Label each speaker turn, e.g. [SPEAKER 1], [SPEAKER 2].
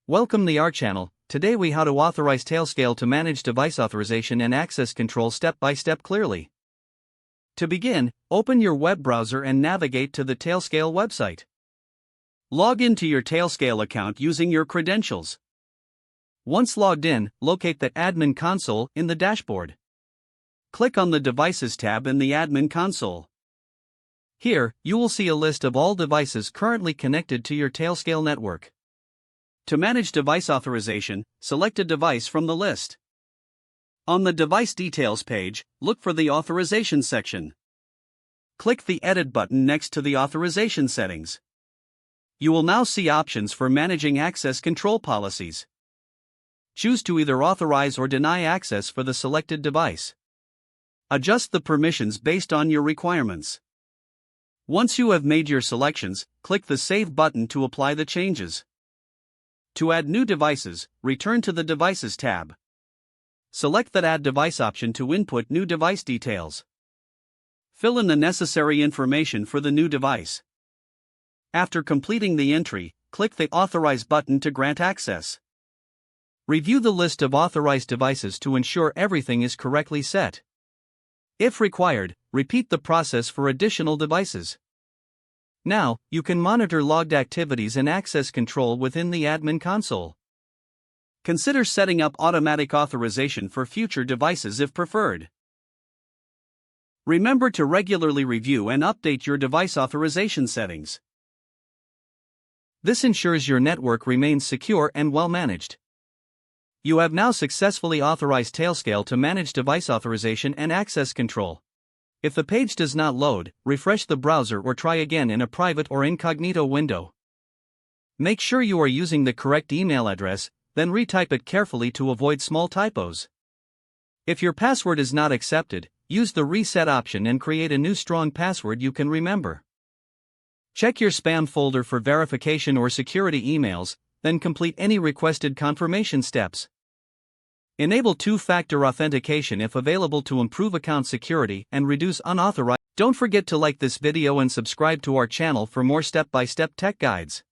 [SPEAKER 1] Welcome to our channel. Today we how to authorize Tailscale to manage device authorization and access control step by step clearly. To begin, open your web browser and navigate to the Tailscale website. Log into your Tailscale account using your credentials. Once logged in, locate the Admin console in the dashboard. Click on the Devices tab in the Admin console. Here, you will see a list of all devices currently connected to your Tailscale network. To manage device authorization, select a device from the list. On the Device Details page, look for the Authorization section. Click the Edit button next to the Authorization settings. You will now see options for managing access control policies. Choose to either authorize or deny access for the selected device. Adjust the permissions based on your requirements. Once you have made your selections, click the Save button to apply the changes. To add new devices, return to the Devices tab. Select the Add Device option to input new device details. Fill in the necessary information for the new device. After completing the entry, click the Authorize button to grant access. Review the list of authorized devices to ensure everything is correctly set. If required, repeat the process for additional devices. Now, you can monitor logged activities and access control within the Admin console. Consider setting up automatic authorization for future devices if preferred. Remember to regularly review and update your device authorization settings. This ensures your network remains secure and well managed. You have now successfully authorized Tailscale to manage device authorization and access control. If the page does not load, refresh the browser or try again in a private or incognito window. Make sure you are using the correct email address, then retype it carefully to avoid small typos. If your password is not accepted, use the reset option and create a new strong password you can remember. Check your spam folder for verification or security emails, then complete any requested confirmation steps. Enable two-factor authentication if available to improve account security and reduce unauthorized. Don't forget to like this video and subscribe to our channel for more step-by-step tech guides.